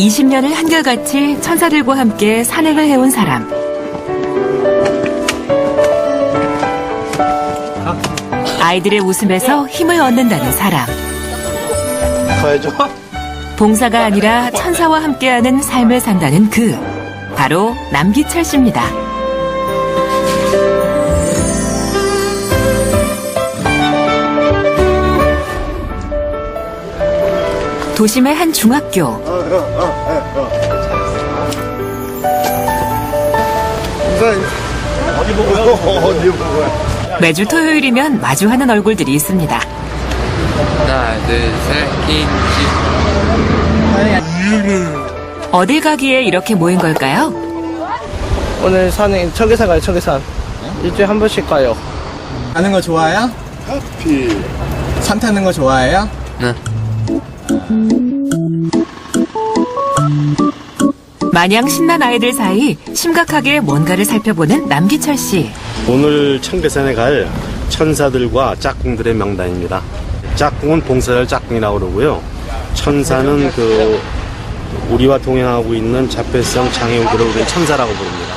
20년을 한결같이 천사들과 함께 산행을 해온 사람. 아이들의 웃음에서 힘을 얻는다는 사람. 가야죠. 봉사가 아니라 천사와 함께하는 삶을 산다는 그. 바로 남기철 씨입니다. 도심의 한 중학교. 어디 보고요? 어디 보고요? 매주 토요일이면 마주하는 얼굴들이 있습니다. 하나, 둘, 셋, 김치. 어딜 가기에 이렇게 모인 걸까요? 오늘 산행 청계산 가요. 청계산 일주일에 한 번씩 가요. 가는 거 좋아해요? 하필. 산 타는 거 좋아해요? 네. 마냥 신난 아이들 사이 심각하게 뭔가를 살펴보는 남기철 씨. 오늘 청계산에 갈 천사들과 짝꿍들의 명단입니다. 짝꿍은 봉사자 짝꿍이라고 그러고요. 천사는 우리와 동행하고 있는 자폐성 장애우들을 우리는 천사라고 부릅니다.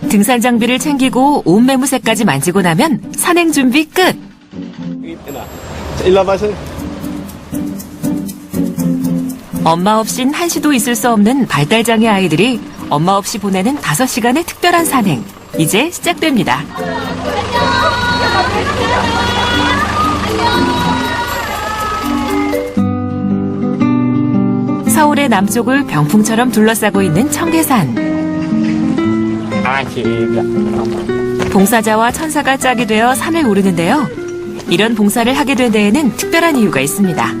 등산 장비를 챙기고 옷 매무새까지 만지고 나면 산행 준비 끝. 일로 와봐서. 엄마 없인 한시도 있을 수 없는 발달장애 아이들이 엄마 없이 보내는 5시간의 특별한 산행. 이제 시작됩니다. 서울의 남쪽을 병풍처럼 둘러싸고 있는 청계산. 봉사자와 천사가 짝이 되어 산을 오르는데요. 이런 봉사를 하게 된 데에는 특별한 이유가 있습니다.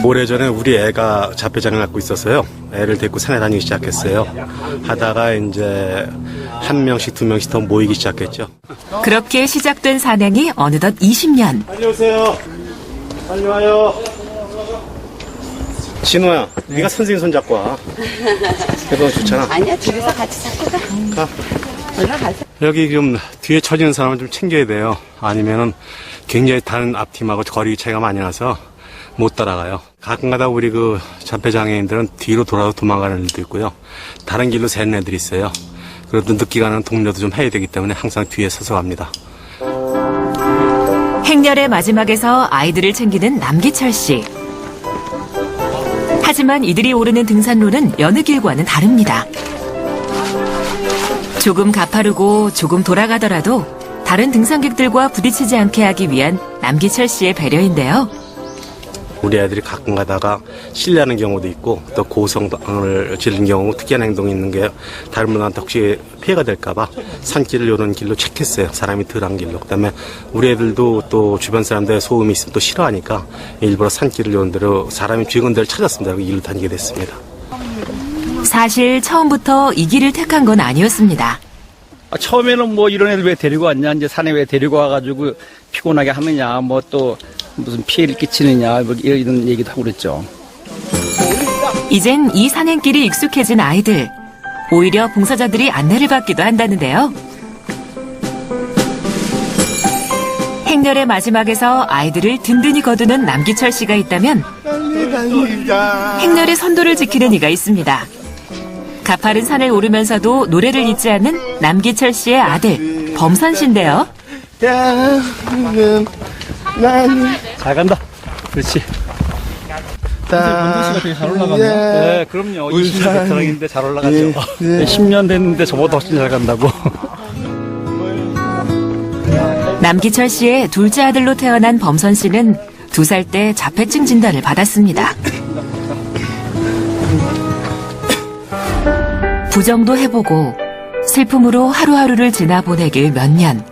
오래전에 우리 애가 자폐장애를 갖고 있어서요. 애를 데리고 산에 다니기 시작했어요. 하다가 이제 1명씩 2명씩 더 모이기 시작했죠. 그렇게 시작된 산행이 어느덧 20년. 빨리 오세요. 빨리 와요. 진호야, 네가 선생님 손잡고 와. 그거 좋잖아. 아니야, 둘이서 같이 잡고 가. 가. 올라가세요. 여기 지금 뒤에 처지는 사람을 좀 챙겨야 돼요. 아니면은 굉장히 다른 앞팀하고 거리 차이가 많이 나서 못 따라가요. 가끔가다 우리 자폐장애인들은 뒤로 돌아서 도망가는 일도 있고요. 다른 길로 새는 애들이 있어요. 그래도 늦게 가는 동료도 좀 해야 되기 때문에 항상 뒤에 서서 갑니다. 행렬의 마지막에서 아이들을 챙기는 남기철 씨. 하지만 이들이 오르는 등산로는 여느 길과는 다릅니다. 조금 가파르고 조금 돌아가더라도 다른 등산객들과 부딪히지 않게 하기 위한 남기철 씨의 배려인데요. 우리 애들이 가끔 가다가 실례하는 경우도 있고 또 고성을 지른 경우 특이한 행동이 있는 게 다른 분한테 혹시 피해가 될까봐 산길을 이런 길로 택했어요. 사람이 덜한 길로. 그다음에 우리 애들도 또 주변 사람들의 소음이 있으면 또 싫어하니까 일부러 산길을 이런 대로 사람이 죽은 데를 찾았습니다. 그 길로 다니게 됐습니다. 사실 처음부터 이 길을 택한 건 아니었습니다. 처음에는 뭐 이런 애들 왜 데리고 왔냐, 이제 산에 왜 데리고 와가지고 피곤하게 하느냐, 뭐 또 무슨 피해를 끼치느냐, 뭐 이런 얘기도 하고 그랬죠. 이젠 이 산행길이 익숙해진 아이들. 오히려 봉사자들이 안내를 받기도 한다는데요. 행렬의 마지막에서 아이들을 든든히 거두는 남기철 씨가 있다면 행렬의 선도를 지키는 이가 있습니다. 가파른 산을 오르면서도 노래를 잊지 않는 남기철 씨의 아들 범선 씨인데요. 잘 간다. 그렇지. 문도 씨가 되게 잘 올라가네요. 네, 그럼요. 20년 베테랑인데 잘 올라가죠. 10년 됐는데 저보다 훨씬 잘 간다고. 남기철 씨의 둘째 아들로 태어난 범선 씨는 2살 때 자폐증 진단을 받았습니다. 부정도 해보고 슬픔으로 하루하루를 지나보내길 몇 년.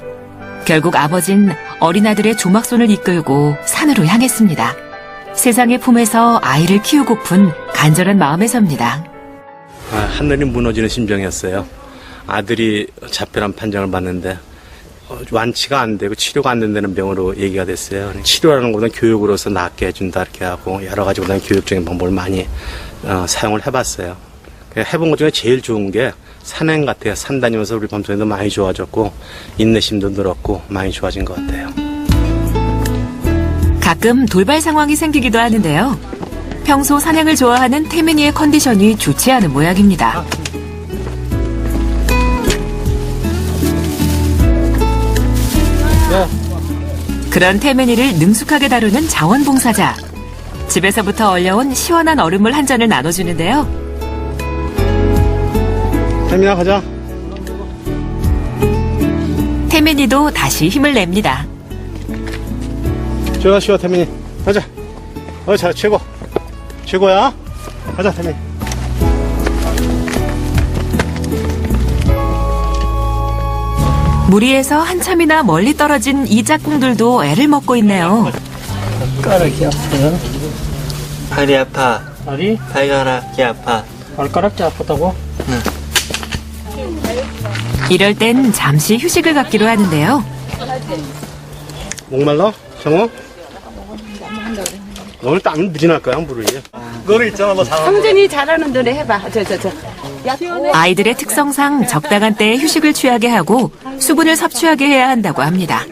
결국 아버진 어린 아들의 조막손을 이끌고 산으로 향했습니다. 세상의 품에서 아이를 키우고픈 간절한 마음에서입니다. 하늘이 무너지는 심정이었어요. 아들이 자폐란 판정을 받는데 완치가 안 되고 치료가 안 된다는 병으로 얘기가 됐어요. 치료라는 것보다는 교육으로서 낫게 해준다 이렇게 하고 여러 가지 그다음 교육적인 방법을 많이 사용을 해봤어요. 해본 것 중에 제일 좋은 게 산행 같아요. 산 다니면서 우리 범선이도 많이 좋아졌고 인내심도 늘었고 많이 좋아진 것 같아요. 가끔 돌발 상황이 생기기도 하는데요. 평소 사냥을 좋아하는 태민이의 컨디션이 좋지 않은 모양입니다. 그런 태민이를 능숙하게 다루는 자원봉사자. 집에서부터 얼려온 시원한 얼음물 한 잔을 나눠주는데요. 태민아, 가자. 태민이도 다시 힘을 냅니다. 쉬어, 태민이. 가자. 잘, 최고. 최고야. 가자, 태민이. 무리에서 한참이나 멀리 떨어진 이 짝꿍들도 애를 먹고 있네요. 발가락이 아파요. 발이 아파. 다리? 발가락이 아파. 발가락이 아프다고? 이럴 땐 잠시 휴식을 갖기로 하는데요. 목말라? 정호? 오늘 땀 무지 날 거야, 물이. 그거는 있잖아, 뭐 사람. 성준이 잘하는 노래 해봐. 아이들의 특성상 적당한 때에 휴식을 취하게 하고 수분을 섭취하게 해야 한다고 합니다.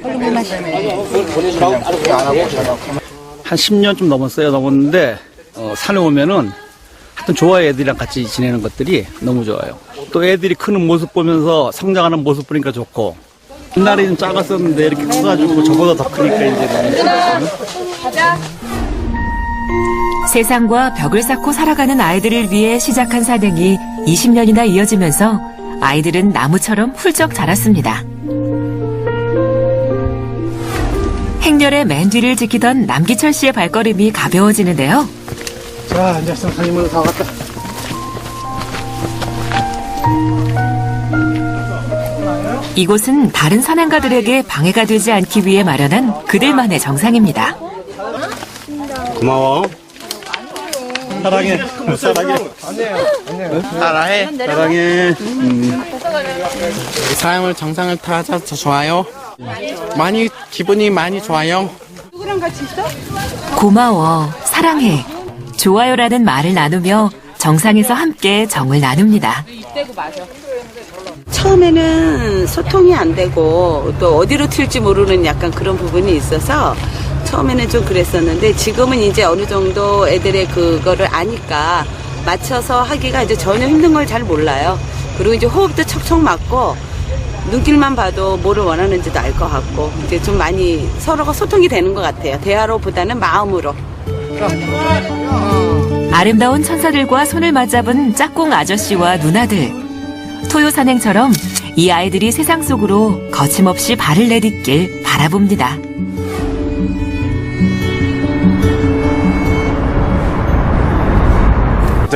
한 10년 좀 넘었는데 산에 오면은 하여튼 좋아요. 애들이랑 같이 지내는 것들이 너무 좋아요. 또 애들이 크는 모습 보면서 성장하는 모습 보니까 좋고, 옛날에는 작았었는데 이렇게 커가지고 저보다 더 크니까 이제 너무 세상과 벽을 쌓고 살아가는 아이들을 위해 시작한 사냥이 20년이나 이어지면서 아이들은 나무처럼 훌쩍 자랐습니다. 행렬의 맨 뒤를 지키던 남기철 씨의 발걸음이 가벼워지는데요. 자, 이제 선생님은 다 왔다. 이곳은 다른 사냥가들에게 방해가 되지 않기 위해 마련한 그들만의 정상입니다. 고마워. 사랑해. 사랑해. 따라해. 사랑해. 사람을 정상을 타서 좋아요. 기분이 많이 좋아요. 고마워, 사랑해, 좋아요라는 말을 나누며 정상에서 함께 정을 나눕니다. 처음에는 소통이 안 되고 또 어디로 튈지 모르는 약간 그런 부분이 있어서 처음에는 좀 그랬었는데 지금은 이제 어느 정도 애들의 그거를 아니까 맞춰서 하기가 이제 전혀 힘든 걸 잘 몰라요. 그리고 이제 호흡도 척척 맞고 눈길만 봐도 뭐를 원하는지도 알 것 같고 이제 좀 많이 서로가 소통이 되는 것 같아요. 대화로보다는 마음으로. 아름다운 천사들과 손을 맞잡은 짝꿍 아저씨와 누나들. 토요산행처럼 이 아이들이 세상 속으로 거침없이 발을 내딛길 바라봅니다.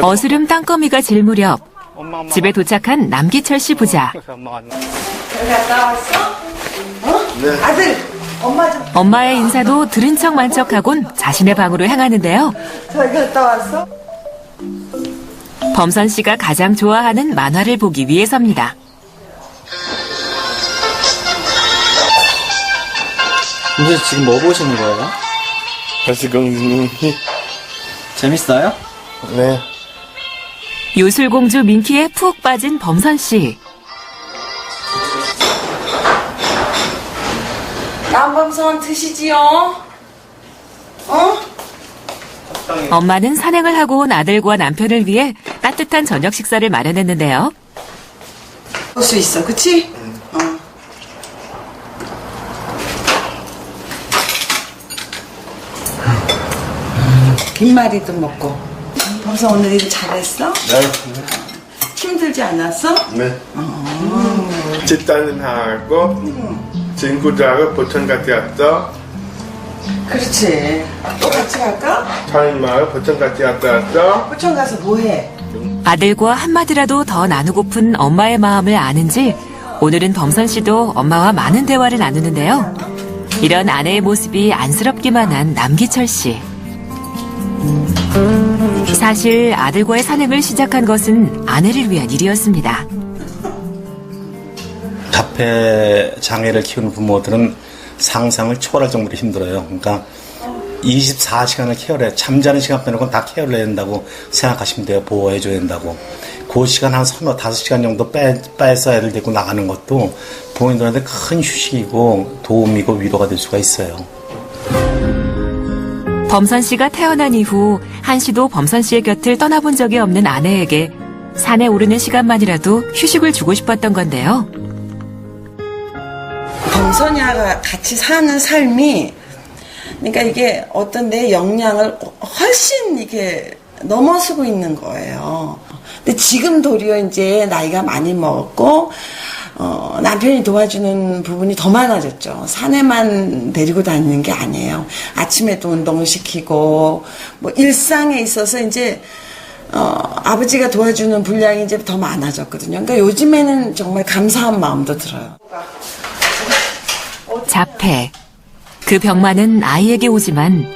어스름 땅거미가 질 무렵 집에 도착한 남기철 씨 부자. 엄마의 인사도 들은 척 만척하곤 자신의 방으로 향하는데요. 범선 씨가 가장 좋아하는 만화를 보기 위해서입니다. 근데 지금 뭐 보시는 거예요? 지금, 재밌어요? 네. 요술공주 민키에 푹 빠진 범선 씨. 남범선 드시지요? 엄마는 산행을 하고 온 아들과 남편을 위해 따뜻한 저녁 식사를 마련했는데요. 볼 수 있어, 그치? 김말이도 먹고. 범선 오늘 일 잘했어? 네. 힘들지 않았어? 네. 집사는 하고, 친구들하고 보천 같이 갔어. 그렇지. 또 같이 갈까? 차림하고 보천 같이 갔다 왔어. 포천 가서 뭐 해? 아들과 한마디라도 더 나누고픈 엄마의 마음을 아는지 오늘은 범선 씨도 엄마와 많은 대화를 나누는데요. 이런 아내의 모습이 안쓰럽기만 한 남기철 씨. 사실 아들과의 산행을 시작한 것은 아내를 위한 일이었습니다. 자폐 장애를 키우는 부모들은 상상을 초월할 정도로 힘들어요. 그러니까 24시간을 케어를 잠자는 시간 빼놓고 다 케어를 해야 된다고 생각하시면 돼요. 보호해줘야 된다고. 그 시간 한 5시간 정도 빼서 애들 데리고 나가는 것도 부모님들한테 큰 휴식이고 도움이고 위로가 될 수가 있어요. 범선 씨가 태어난 이후 한 씨도 범선 씨의 곁을 떠나본 적이 없는 아내에게 산에 오르는 시간만이라도 휴식을 주고 싶었던 건데요. 범선이와 같이 사는 삶이, 그러니까 이게 어떤 내 역량을 훨씬 이게 넘어서고 있는 거예요. 근데 지금 도리어 이제 나이가 많이 먹었고, 남편이 도와주는 부분이 더 많아졌죠. 산에만 데리고 다니는 게 아니에요. 아침에도 운동을 시키고, 뭐 일상에 있어서 이제, 아버지가 도와주는 분량이 이제 더 많아졌거든요. 그러니까 요즘에는 정말 감사한 마음도 들어요. 자폐. 그 병만은 아이에게 오지만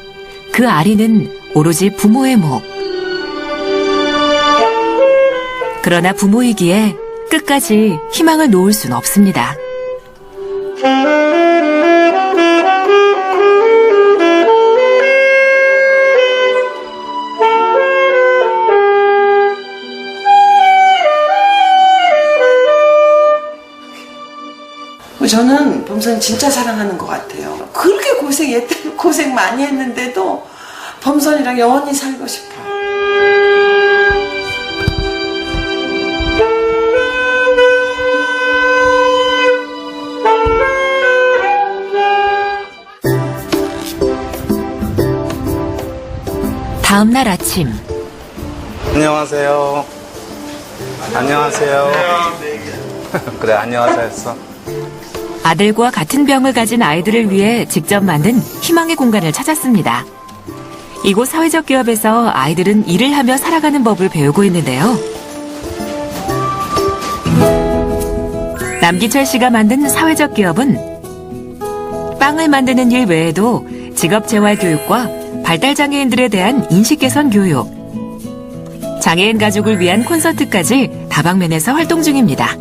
그 아리는 오로지 부모의 목. 그러나 부모이기에 끝까지 희망을 놓을 순 없습니다. 저는 범선이 진짜 사랑하는 것 같아요. 그렇게 얘 때문에 고생 많이 했는데도 범선이랑 영원히 살고 싶어요. 다음 날 아침. 안녕하세요. 안녕하세요. 그래, 안녕하세요 했어. 아들과 같은 병을 가진 아이들을 위해 직접 만든 희망의 공간을 찾았습니다. 이곳 사회적 기업에서 아이들은 일을 하며 살아가는 법을 배우고 있는데요. 남기철 씨가 만든 사회적 기업은 빵을 만드는 일 외에도 직업재활교육과 발달장애인들에 대한 인식 개선 교육, 장애인 가족을 위한 콘서트까지 다방면에서 활동 중입니다.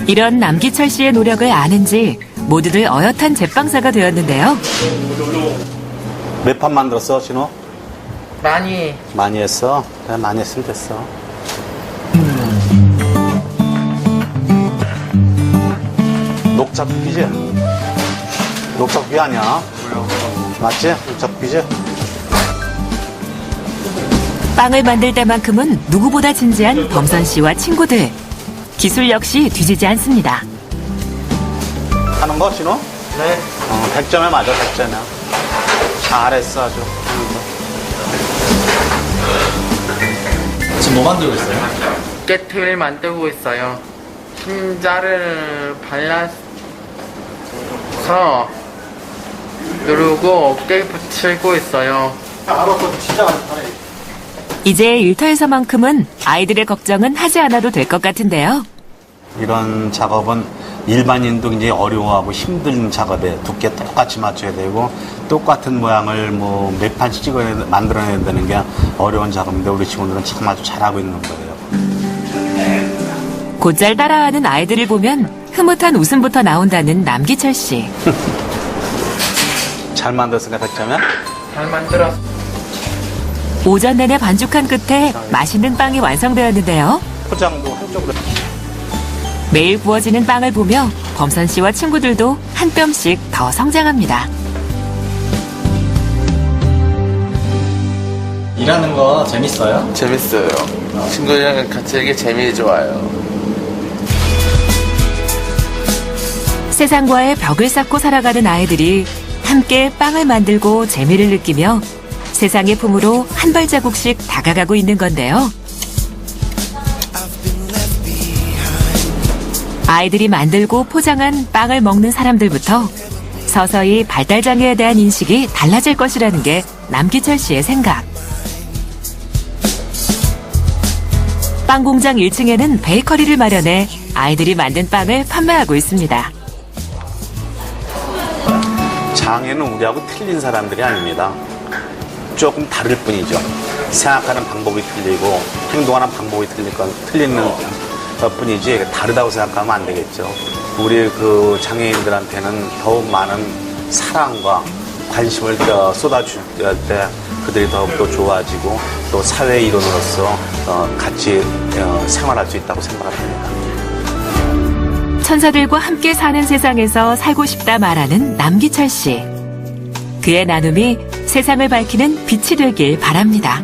이런 남기철 씨의 노력을 아는지 모두들 어엿한 제빵사가 되었는데요. 몇 판 만들었어, 진호? 많이 많이 했어? 그래, 많이 했으면 됐어. 녹차쿠키지? 녹차쿠키 아니야? 맞지? 녹차쿠키지? 빵을 만들 때만큼은 누구보다 진지한 범선 씨와 친구들. 기술 역시 뒤지지 않습니다. 하는 거, 진호? 네. 100점에 맞아, 100점이야. 잘했어, 아주. 지금 뭐 만들고 있어요? 깨트를 만들고 있어요. 흰자를 발라서 누르고 어깨에 붙이고 있어요. 이제 일터에서만큼은 아이들의 걱정은 하지 않아도 될 것 같은데요. 이런 작업은 일반인도 굉장히 어려워하고 힘든 작업에 두께 똑같이 맞춰야 되고 똑같은 모양을 뭐 몇 판씩 만들어내야 되는 게 어려운 작업인데 우리 친구들은 참 아주 잘하고 있는 거예요. 곧잘 따라하는 아이들을 보면 흐뭇한 웃음부터 나온다는 남기철 씨. 잘 만들었으니까 100점이야? 잘 만들었어. 오전 내내 반죽한 끝에 맛있는 빵이 완성되었는데요. 포장도 한쪽으로. 매일 구워지는 빵을 보며 범선 씨와 친구들도 한 뼘씩 더 성장합니다. 일하는 거 재밌어요? 재밌어요. 친구들이랑 같이 하기 재미 좋아요. 세상과의 벽을 쌓고 살아가는 아이들이 함께 빵을 만들고 재미를 느끼며 세상의 품으로 한 발자국씩 다가가고 있는 건데요. 아이들이 만들고 포장한 빵을 먹는 사람들부터 서서히 발달장애에 대한 인식이 달라질 것이라는 게 남기철 씨의 생각. 빵 공장 1층에는 베이커리를 마련해 아이들이 만든 빵을 판매하고 있습니다. 장애는 우리하고 틀린 사람들이 아닙니다. 조금 다를 뿐이죠. 생각하는 방법이 틀리고 행동하는 방법이 틀리는 것 뿐이지 다르다고 생각하면 안 되겠죠. 우리 그 장애인들한테는 더욱 많은 사랑과 관심을 쏟아줄 때 그들이 더욱더 좋아지고 또 사회 일원으로서 같이 생활할 수 있다고 생각합니다. 천사들과 함께 사는 세상에서 살고 싶다 말하는 남기철 씨. 그의 나눔이 세상을 밝히는 빛이 되길 바랍니다.